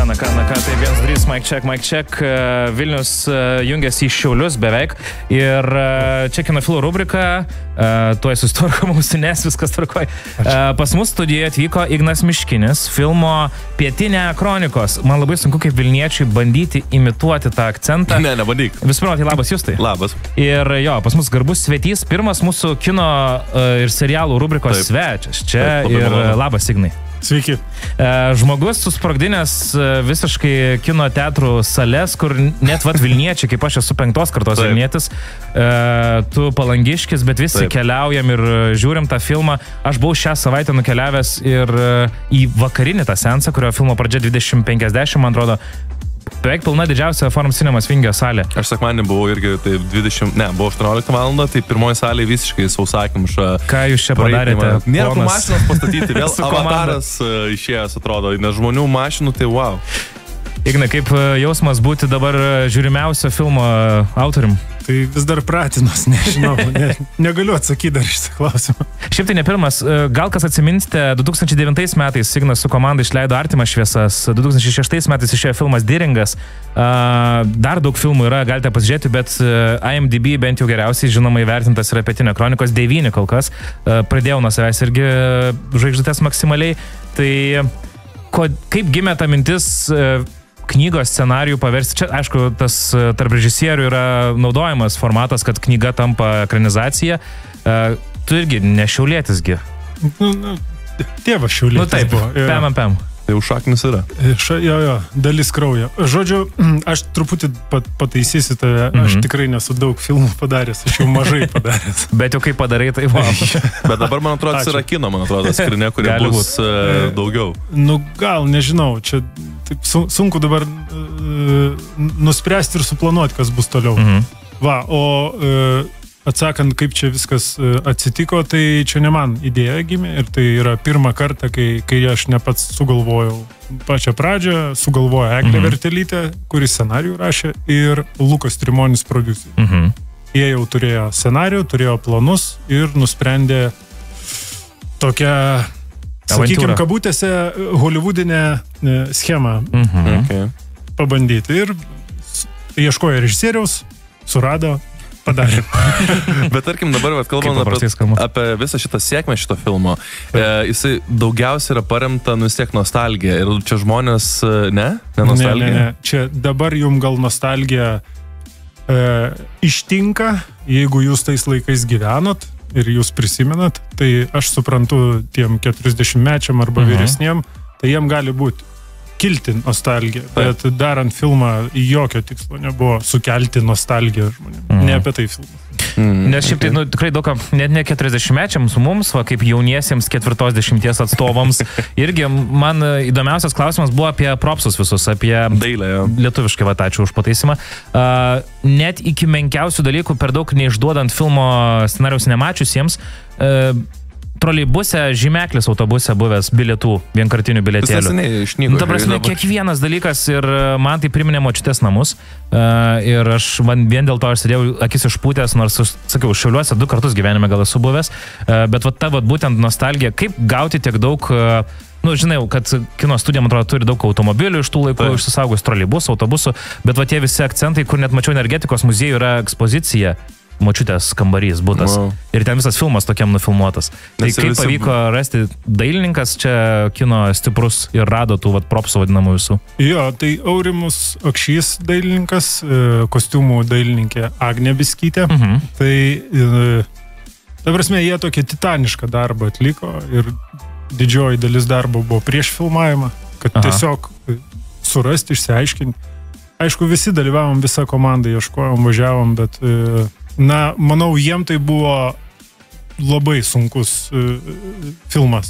Na ką, tai 1-3, Mike check, Vilnius jungiasi į Šiaulius beveik ir čia Kino Filo rubrika, tuoj susitvarkom ausinės, viskas tvarkoj. Pas mus studijoje atvyko Ignas Miškinis, filmo Pietinė kronikos. Man labai sunku kaip Vilniečiui bandyti imituoti tą akcentą. Nebandyk. Visų pirma, tai labas Justai. Labas. Ir jo, pas mus garbus svetys, pirmas mūsų kino ir serialų rubrikos svečias. Čia ir labas Ignai. Sveiki. Žmogus susprogdinęs visiškai kino teatrų sales, kur net Vilniečiai, kaip aš esu 5 kartos Vilnietis, tu palangiškis, bet visi keliaujam ir žiūrim tą filmą. Aš buvau šią savaitę nukeliavęs ir į vakarinį tą seansą, kurio filmo pradžia 20:50, man atrodo, beveik pilna didžiausia Forum Cinemas Vingio salė. Aš sekmanį buvau irgi, tai buvo 18 valandą, tai pirmoji salė visiškai sausakimša. Ką jūs čia padarėte? Nėra tų mašinos pastatyti, vėl avataras išėjęs atrodo, nes žmonių mašinų, tai wow. Ignai, kaip jausmas būti dabar žiūrimiausio filmo autorium? Tai vis dar pratinos, nežinau, negaliu atsakyti dar šitą klausimą. Šiaip tai ne pirmas, gal kas atsiminsite, 2009 metais Ignas su komanda išleido Artimas šviesas, 2006 metais išėjo filmas Diringas, dar daug filmų yra, galite pasižiūrėti, bet IMDb bent jau geriausiai žinoma įvertintas yra Pietinė kronikos 9 kol kas, pradėjau nuo savęs irgi žvaigždutės maksimaliai, tai kaip gimė ta mintis knygos scenarijų paversti. Čia, aišku, tas tarp režisierių yra naudojamas formatas, kad knyga tampa ekranizacija. Tu irgi nešiaulėtisgi. Tėvas šiaulėtis. Nu taip, pem. Tai jau šaknis yra. Jo, dalis kraujo. Žodžiu, aš truputį pataisysiu tave, aš tikrai nesu daug filmų padaręs, aš jau mažai padaręs. Bet jau kai padarai, tai wow. Bet dabar, man atrodo, yra kino, man atrodo, skrinė, kurie bus daugiau. Nu, gal, nežinau, čia taip sunku dabar nuspręsti ir suplanuoti, kas bus toliau. Va, o atsakant, kaip čia viskas atsitiko, tai čia ne man idėja gimė ir tai yra pirmą kartą, kai aš ne pats sugalvojau pačią pradžią, sugalvojo Eglė Vertelytė, kuris scenarijų rašė, ir Lukas Trimonis prodiuseris. Jie jau turėjo scenarijų, turėjo planus ir nusprendė tokią, sakykime, kabutėse hollywoodinę schemą pabandyti. Ir ieškojo režisieriaus, surado, padarė. Bet tarkim dabar kalbant apie visą šitą sėkmę šito filmo, jisai daugiausiai yra paremta vis tiek nostalgija. Ir čia žmonės, ne nostalgija? Ne. Čia dabar jums gal nostalgija ištinka, jeigu jūs tais laikais gyvenot ir jūs prisimenat, tai aš suprantu tiem 40-mečiam arba vyresniem, tai jiem gali būti kilti nostalgiją, bet darant filmą jokio tikslo nebuvo sukelti nostalgiją žmonėms. Ne apie tai filmas. Nes šiaip tai tikrai daug, net ne 40-mečiams mums, kaip jauniesiems 40 atstovams, irgi man įdomiausias klausimas buvo apie propsus visus, apie dailę. Lietuviškai, ačiū už pataisimą. Net iki menkiausių dalykų per daug neišduodant filmo scenarijaus nemačiusiems, troleibuse, žymeklis autobuse buvęs bilietų, vienkartinių bilietėlių. Ta prasme, kiekvienas dalykas ir man tai priminė močiutės namus ir aš vien dėl to aš sėdėjau akis išpūtęs, nors, sakiau, Šiauliuose 2 kartus gyvenime gal esu buvęs, bet ta būtent nostalgija, kaip gauti tiek daug, žinau, kad kino studija, man atrodo, turi daug automobilių iš tų laikų, išsisaugus troleibusų, autobusų, bet tie visi akcentai, kur net mačiau energetikos muziejų yra ekspozicija, močiutės kambarys, butas. Ir ten visas filmas tokiam nufilmuotas. Tai kaip pavyko rasti dailininkas čia kino stiprus ir rado tų propsų vadinamų visų? Jo, tai Aurimus Akšys dailininkas, kostiumų dailininkė Agnė Biskytė. Tai, ta prasme, jie tokį titanišką darbą atliko ir didžioji dalis darbo buvo prieš filmavimą, kad tiesiog surasti, išsiaiškinti. Aišku, visi dalyvavom, visa komanda ieškojom, važiavom, bet manau, jiem tai buvo labai sunkus filmas.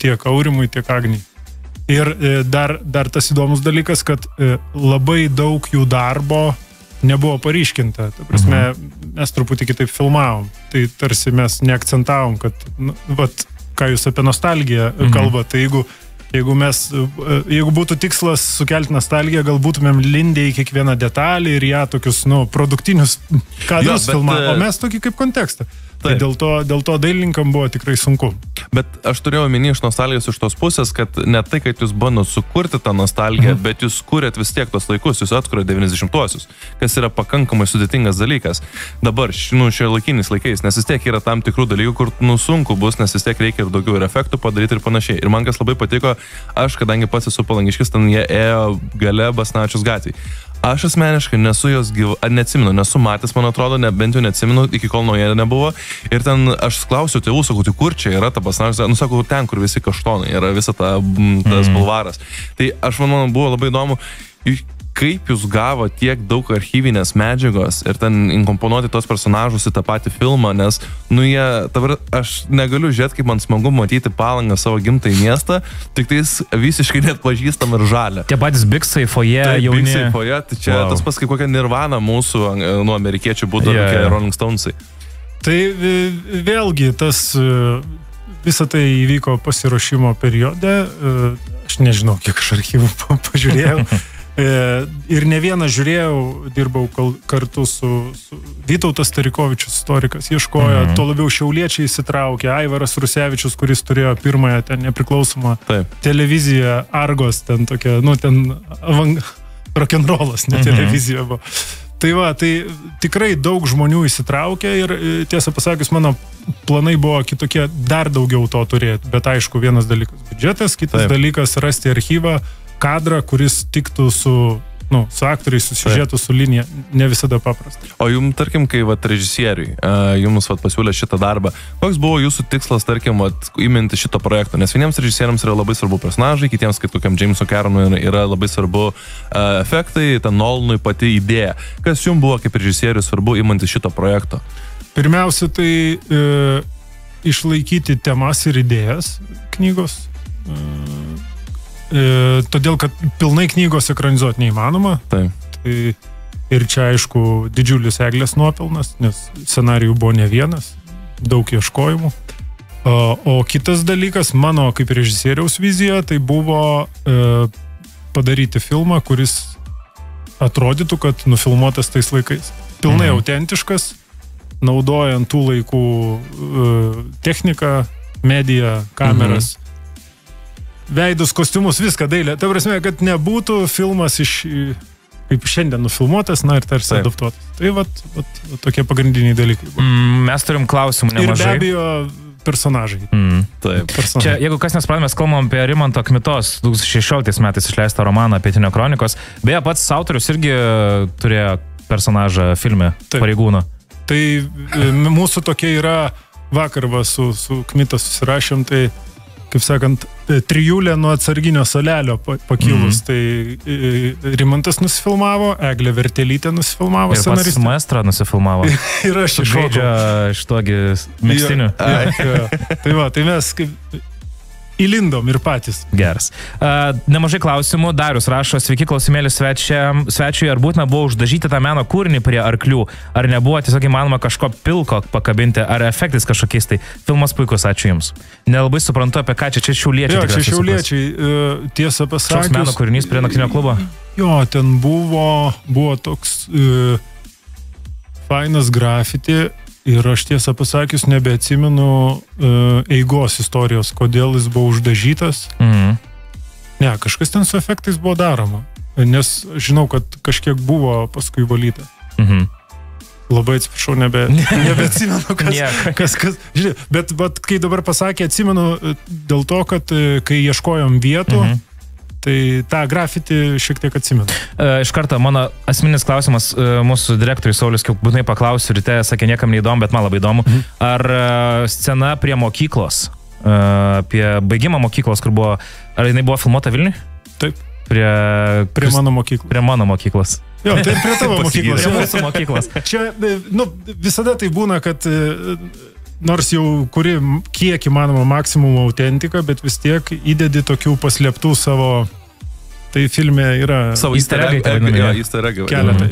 Tiek Aurimui, tiek Agniai. Ir dar tas įdomus dalykas, kad labai daug jų darbo nebuvo paryškinta. Ta prasme, mes truputį kitaip filmavom. Tai tarsi mes neakcentavom, kad, ką jūs apie nostalgiją kalbate, tai jeigu būtų tikslas sukelti nostalgiją, gal būtumėm lindę į kiekvieną detalį ir ją tokius, produktinius kadrus filmavome, o mes tokį kaip kontekstą. Tai dėl to dailininkam buvo tikrai sunku. Bet aš turėjau omeny iš nostalgijos iš tos pusės, kad ne tai, kad jūs bandot sukurti tą nostalgiją, bet jūs kūrėt vis tiek tos laikus, jūs atkūrėt 90-uosius, kas yra pakankamai sudėtingas dalykas. Dabar, šio laikiniais laikais, nes vis tiek yra tam tikrų dalykų, kur sunku bus, nes vis tiek reikia ir daugiau ir efektų padaryti ir panašiai. Ir man kas labai patiko, aš, kadangi pats esu palangiškis, ten jie ėjo gale Basanavičiaus gatvėj. Aš asmeniškai nesu jos neatsimenu, nesu matęs, man atrodo, bent jau neatsimenu, iki kol nauja nebuvo. Ir ten aš klausiu tėvų, sakau, tai kur čia yra ta Basanavičiaus, nu sakau, ten, kur visi kaštonai, yra visa tas bulvaras. Tai aš man buvo labai įdomu, kaip jūs gavo tiek daug archyvinės medžiagos ir ten inkomponuoti tos personažus į tą patį filmą, nes, aš negaliu žiūrėti, kaip man smagu matyti Palangą savo gimtąjį miestą, tik tais visiškai net pažįstam ir žalia. Tie patys Biksai, Foje, jauni. Biksai, Foje, tai čia tas pas kaip kokia Nirvana mūsų, amerikiečių būtų, kokie Rolling Stonesai. Tai vėlgi, visa tai įvyko pasiruošimo periode, aš nežinau, kiek aš archyvų pažiūrėjau. Ir ne vieną žiūrėjau, dirbau kartu su Vytautas Tarikovičius, istorikas, ieškojo, tuo labiau šiauliečiai įsitraukė, Aivaras Rusevičius, kuris turėjo pirmąją ten nepriklausomą televiziją, Argos, ten tokia, ten rock'n'rollas, ne televizija buvo. Tai tai tikrai daug žmonių įsitraukė ir tiesą pasakius, mano planai buvo kitokie, dar daugiau to turėti, bet aišku, vienas dalykas biudžetas, kitas dalykas rasti archyvą, kadrą, kuris tiktų su aktoriais, su siužetu, su linija, ne visada paprasta. O jums, tarkim, kai režisieriui, jums pasiūlė šitą darbą, koks buvo jūsų tikslas, tarkim, įminti šito projekto? Nes vieniems režisieriams yra labai svarbu personažai, kitiems, kaip kokiam Jameso Cameronui, yra labai svarbu efektai, ten Nolanui pati idėja. Kas jums buvo kaip režisieriui svarbu įminti šito projekto? Pirmiausia, tai išlaikyti temas ir idėjas knygos. Todėl, kad pilnai knygos ekranizuoti neįmanoma. Ir čia, aišku, didžiulis Eglės nuopelnas, nes scenarijų buvo ne vienas, daug ieškojimų. O kitas dalykas, mano kaip režisieriaus vizija, tai buvo padaryti filmą, kuris atrodytų, kad nufilmuotas tais laikais. Pilnai autentiškas, naudojant tų laikų techniką, mediją, kameras, veidus, kostiumus, viską dailę. Ta prasme, kad nebūtų filmas kaip šiandien nufilmuotas, ir tarsi adaptuotas. Tai tokie pagrindiniai dalykai buvo. Mes turim klausimų nemažai. Ir be abejo personažai. Čia, jeigu kas nesupratome, mes kalbam apie Rimanto Kmitos 2016 metais išleistą romaną Pietinio kronikos. Beje, pats autorius irgi turėjo personažą filme Pareigūno. Tai mūsų tokia yra, vakar su Kmitos susirašėm, tai kaip sakant, trijulė nuo atsarginio salelio pakilus. Tai Rimantas nusifilmavo, Eglė Vertelytė nusifilmavo, scenaristė. Ir pats maestro nusifilmavo. Ir aš iššokau. Žaidžia šitogi mėgstinių. Tai mes kaip įlindom ir patys. Geras. Nemažai klausimų. Darius rašo, sveiki klausimėlį svečiui, ar būtina buvo uždažyti tą meno kūrinį prie arklių, ar nebuvo tiesiog įmanoma kažko pilko pakabinti, ar efektais kažkokiais. Tai filmas puikus, ačiū Jums. Nelabai suprantu, apie ką čia šiauliečiai. Jo, čia šiauliečiai, tiesą pasakius. Šioks meno kūrinys prie naktinio klubo? Jo, ten buvo toks fainas grafiti. Ir aš tiesą pasakius nebeatsimenu eigos istorijos, kodėl jis buvo uždažytas. Ne, kažkas ten su efektais buvo daroma, nes žinau, kad kažkiek buvo paskui valyta. Labai atsiprašau, nebeatsimenu, kas. Bet kai dabar pasakė, atsimenu dėl to, kad kai ieškojom vietų, tai tą grafitį šiek tiek atsimenu. Iš karto, mano asmeninis klausimas mūsų direktoriui Saulius, kaip būtinai paklausiu ryte, sakė, niekam neįdomu, bet man labai įdomu. Ar scena prie mokyklos, apie baigimą mokyklos, kur buvo, ar jinai buvo filmuota Vilniui? Taip. Prie mano mokyklos. Prie mano mokyklos. Jo, tai prie tavo mokyklos. Prie mūsų mokyklos. Čia, visada tai būna, kad nors jau kuri kiek įmanoma maksimum autentika, bet vis tiek įdedi tokių paslėptų savo, tai filme yra savo easter egg keletą.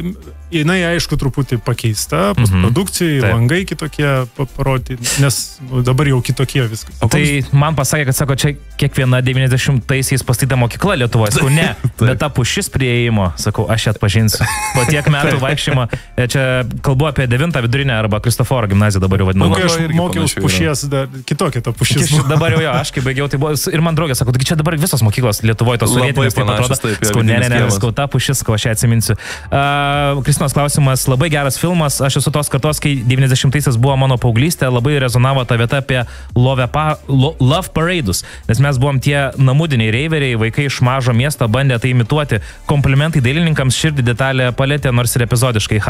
jinai, aišku, truputį pakeista, postprodukcijai, langai kitokie parodyti, nes dabar jau kitokie viskas. Tai man pasakė, kad sako, čia kiekviena 90-aisiais pastatyta mokykla Lietuvoje. Sakau, ne, bet ta pušis prieėjimo, sakau, aš ją atpažinsiu. Po tiek metų vaikščiojimo, čia kalbu apie 9 vidurinę arba Kristoforo gimnaziją dabar jau vadinu. Kai aš mokiausi pušies, kitokia ta pušis. Dabar jau aš, kai baigiau, tai buvo ir man draugė, sakau, taigi čia dabar visos mokyklos Lietuvoje tos sovietinės taip atrodo. Sakau, ne, sakau, ta pušis, sakau, aš ją atsiminsiu. Kristinos klausimas, labai geras filmas, aš esu tos kartos, kai 90-aisiais buvo mano paauglystė, labai rezonavo ta vieta apie Love Parade'us, nes mes buvom tie namudiniai reiveriai, vaikai iš mažo miesto bandė tai imituoti, komplimentai dailininkams, širdį detalę palėtė, nors ir epizodiškai,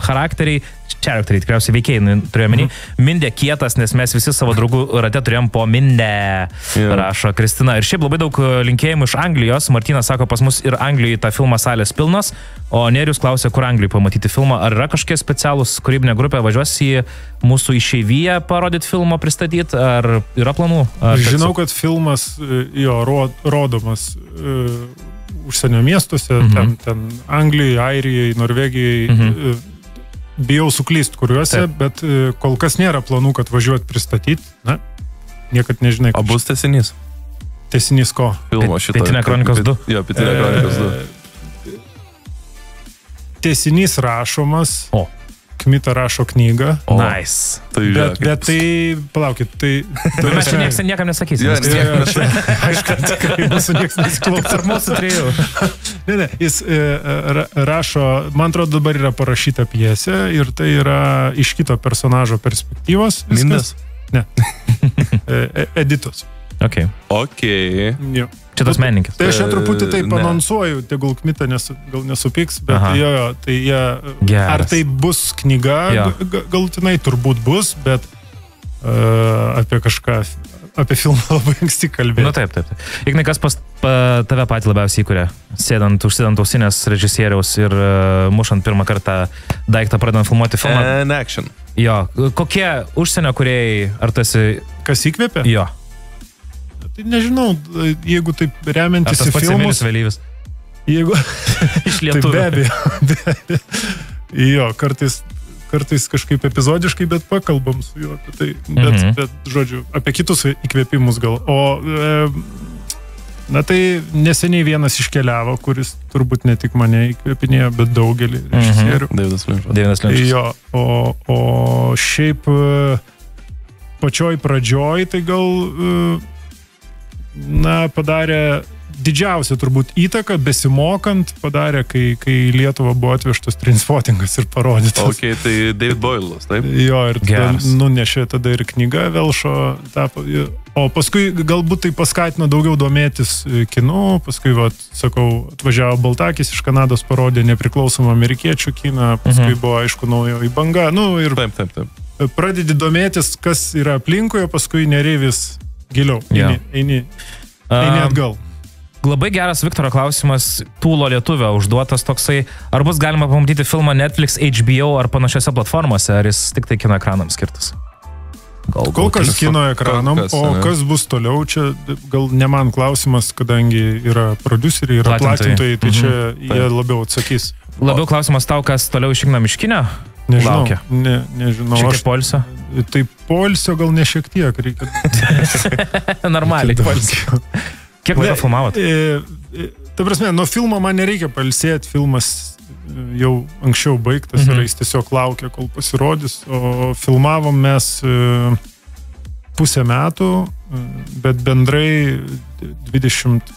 charakteriai, tikriausiai veikėjai, turėjau menį, Mindė kietas, nes mes visi savo draugų rate turėjom po Mindę, rašo Kristina. Ir šiaip labai daug linkėjimų iš Anglijos. Martynas sako, pas mus ir Anglijoje tą filmą salės pilnos, o Nerijus klausė, kur Anglijoje pamatyti filmą. Ar yra kažkokie specialūs kūrybinė grupė, važiuos į mūsų išeiviją parodyti filmą, pristatyti, ar yra planų? Žinau, kad filmas jo rodomas užsienio miestuose, ten Anglijoje, Airijoje, Norvegijoje, bijau suklyst kuriuose, bet kol kas nėra planų, kad važiuoti pristatyti. Na, niekad nežinai. O bus tęsinys? Tęsinys ko? Filmo šito. Pietinė kronikos 2. Jo, Pietinė kronikos 2. Tęsinys rašomas. Kmita rašo knygą. Nice. Bet tai, palaukit, tai... Mes čia nieks niekam nesakysim. Aišku, tikrai mūsų nieks nesiklauso. Tarp mūsų trijų. Ne, jis rašo, man atrodo, dabar yra parašyta pjesė ir tai yra iš kito personažo perspektyvos. Mindas? Ne. Editos. Ok. Jo. Čia tas menininkis. Tai aš čia truputį taip anonsuoju, tegul Kmita gal nesupyks, bet tai jie... Ar tai bus knyga galutinai, turbūt bus, bet apie kažką, apie filmą labai anksti kalbėti. Nu taip. Ignai, kas tave patį labiausiai įkuria? Užsidant ausinės režisieriaus ir mušant pirmą kartą daiktą pradant filmuoti filmą? Action. Jo. Kokie užsienio kūrėjai, ar tu esi... Kas įkvėpė? Jo. Tai nežinau, jeigu taip remiantis į filmus... Ar tas pats Emilis Vėlyvis? Jeigu... Iš lietuvių. Tai be abejo. Jo, kartais kažkaip epizodiškai, bet pakalbam su juo apie tai. Bet, žodžiu, apie kitus įkvėpimus gal. O, na tai neseniai vienas iškeliavo, kuris turbūt ne tik mane įkvėpinėjo, bet daugelį režisierių. Davidas Linčas. Jo, o šiaip pačioj pradžioj tai gal... padarė didžiausią turbūt įtaką, besimokant, padarė, kai Lietuva buvo atvežtas Trainspottingas ir parodytas. Ok, tai David Boyle'as, taip? Jo, ir nunešė tada ir knyga Velšo tapo. O paskui galbūt tai paskatino daugiau domėtis kinu, paskui, sakau, atvažiavo Baltakis iš Kanados, parodė nepriklausomą amerikiečių kiną, paskui buvo, aišku, naujoji banga, ir Taip. Pradedi domėtis, kas yra aplinkoje, paskui neri vis giliau, eini atgal. Labai geras Viktoro klausimas, Tūlo lietuvio užduotas toksai, ar bus galima pamatyti filmą Netflix, HBO ar panašiose platformose, ar jis tik tai kino ekranams skirtas? Kol kas kino ekranam, o kas bus toliau, čia gal ne man klausimas, kadangi yra prodiuseriai, yra platintojai, tai čia jie labiau atsakys. Labiau klausimas tau, kas toliau išigna miškinę? Nežinau. Nežinau. Šiek tiek poilsio? Tai poilsio gal ne šiek tiek reikia. Normaliai poilsio. Kiek laiko filmavot? Ta prasme, nuo filmo man nereikia pailsėti, filmas jau anksčiau baigtas ir jis tiesiog laukia, kol pasirodys, o filmavom mes pusę metų, bet bendrai 20...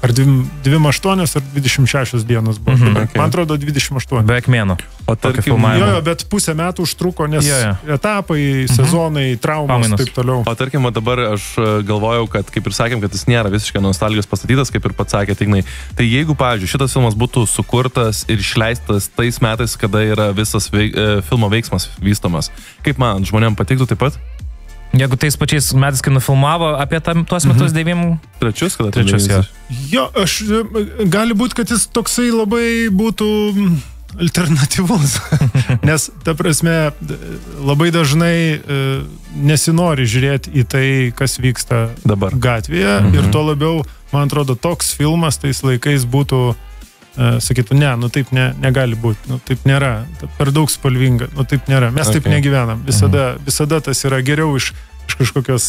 Ar 28 ar 26 dienos buvo. Man atrodo 28. Beveik mėno. O tarkim, bet pusę metų užtruko, nes etapai, sezonai, traumas, taip toliau. O tarkim, dabar aš galvojau, kad kaip ir sakėm, kad jis nėra visiškai nostalgijos pastatytas, kaip ir pats sakė Ignai. Tai jeigu, pavyzdžiui, šitas filmas būtų sukurtas ir išleistas tais metais, kada yra visas filmo veiksmas vystomas, kaip man, žmonėm patiktų taip pat? Jeigu tais pačiais metais, kai nufilmavo apie tuos metus 93, kada trečius, jo, gali būti, kad jis toksai labai būtų alternatyvus, nes, ta prasme, labai dažnai nesinori žiūrėti į tai, kas vyksta dabar gatvėje, ir tuo labiau, man atrodo, toks filmas tais laikais būtų sakytų, ne, nu taip negali būti, nu taip nėra, per daug spalvinga, nu taip nėra, mes taip negyvenam, visada tas yra geriau iš kažkokios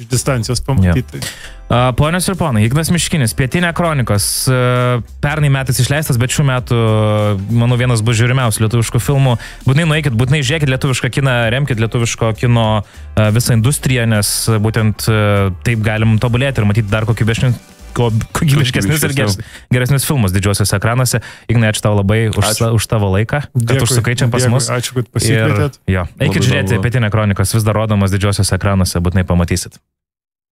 iš distancijos pamatyti. Ponios ir ponai, Ignas Miškinis, Pietinė kronikos, pernai metais išleistas, bet šių metų, manau, vienas bus žiūrimiausių lietuviškų filmų. Būtinai nueikit, būtinai žiūrėkit lietuvišką kiną, remkit lietuviško kino visą industriją, nes būtent taip galim tobulėti ir matyti dar kokybiškesnis ir geresnis filmus didžiuosiuose ekranuose. Ignai, ačiū tau labai už tavo laiką, kad užsukai čia pas mus. Ačiū, kad pasikvietėt. Eikit žiūrėti Pietinę kronikos, vis dar rodomas didžiuosiuose ekranuose, būtinai pamatysit.